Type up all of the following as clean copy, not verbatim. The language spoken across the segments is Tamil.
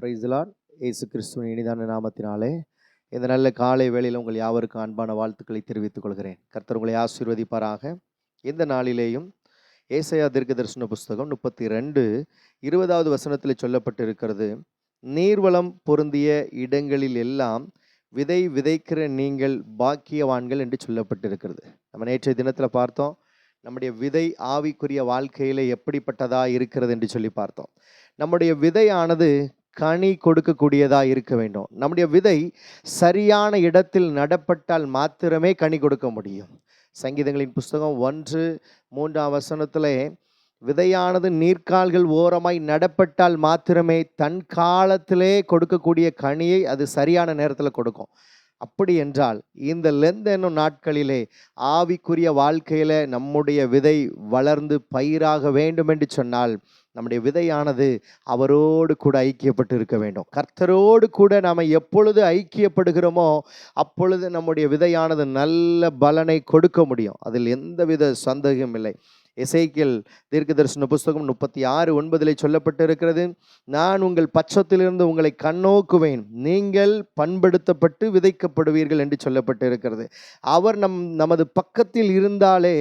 Praise the Lord. இயேசு கிறிஸ்துவின் இனிதான நாமத்தினாலே இந்த நல்ல காலை வேளையில் உங்கள் யாவருக்கும் அன்பான வாழ்த்துக்களை தெரிவித்துக் கொள்கிறேன். கர்த்தர் உங்களை ஆசீர்வதிப்பாராக. இந்த நாளிலேயும் ஏசாயா தீர்க்கதரிசன புஸ்தகம் 32:20 வசனத்தில் சொல்லப்பட்டிருக்கிறது, நீர்வளம் பொருந்திய இடங்களில் எல்லாம் விதை விதைக்கிற நீங்கள் பாக்கியவான்கள் என்று சொல்லப்பட்டிருக்கிறது. நம்ம நேற்றைய தினத்தில் பார்த்தோம், நம்முடைய விதை ஆவிக்குரிய வாழ்க்கையில் எப்படிப்பட்டதா இருக்கிறது என்று சொல்லி பார்த்தோம். நம்முடைய விதையானது கனி கொடுக்கக்கூடியதாக இருக்க வேண்டும். நம்முடைய விதை சரியான இடத்தில் நடப்பட்டால் மாத்திரமே கனி கொடுக்க முடியும். சங்கீதங்களின் புஸ்தகம் 1:3 விதையானது நீர்க்கால்கள் ஓரமாய் நடப்பட்டால் மாத்திரமே தன் காலத்திலே கொடுக்கக்கூடிய கனியை அது சரியான நேரத்தில் கொடுக்கும். அப்படி என்றால் இந்த லெந்த் என்னும் நாட்களிலே ஆவிக்குரிய வாழ்க்கையில் நம்முடைய விதை வளர்ந்து பயிராக வேண்டும் என்று சொன்னால் நம்முடைய விதையானது அவரோடு கூட ஐக்கியப்பட்டு இருக்க வேண்டும். கர்த்தரோடு கூட நாம் எப்பொழுது ஐக்கியப்படுகிறோமோ அப்பொழுது நம்முடைய விதையானது நல்ல பலனை கொடுக்க முடியும். அதில் எந்தவித சந்தேகமும் இல்லை. எசேக்கியேல் தீர்க்கதரிசன புஸ்தகம் 36:9 சொல்லப்பட்டிருக்கிறது, நான் உங்கள் பட்சத்திலிருந்து உங்களை கண்ணோக்குவேன், நீங்கள் பண்படுத்தப்பட்டு விதைக்கப்படுவீர்கள் என்று சொல்லப்பட்டிருக்கிறது. அவர் நமது பக்கத்தில் இருந்தாலே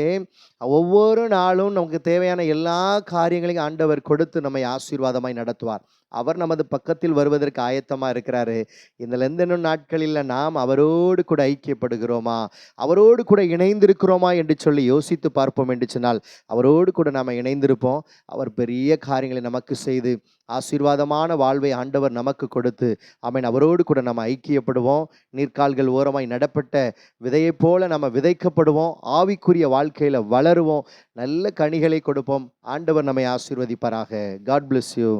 ஒவ்வொரு நாளும் நமக்கு தேவையான எல்லா காரியங்களையும் ஆண்டவர் கொடுத்து நம்மை ஆசீர்வாதமாய் நடத்துவார். அவர் நமது பக்கத்தில் வருவதற்கு ஆயத்தமாக இருக்கிறாரு. இந்த லெந்தனும் நாட்களில் நாம் அவரோடு கூட ஐக்கியப்படுகிறோமா, அவரோடு கூட இணைந்திருக்கிறோமா என்று சொல்லி யோசித்து பார்ப்போம் என்று சொன்னால் அவரோடு கூட நாம் இணைந்திருப்போம். அவர் பெரிய காரியங்களை நமக்கு செய்து ஆசீர்வாதமான வாழ்வை ஆண்டவர் நமக்கு கொடுத்து ஆமென் அவரோடு கூட நம்ம ஐக்கியப்படுவோம். நீர்க்கால்கள் ஓரமாய் நடப்பட்ட விதையை போல நம்ம விதைக்கப்படுவோம். ஆவிக்குரிய வாழ்க்கையில் வளருவோம். நல்ல கனிகளை கொடுப்போம். ஆண்டவர் நம்மை ஆசீர்வதிப்பாராக. God bless you.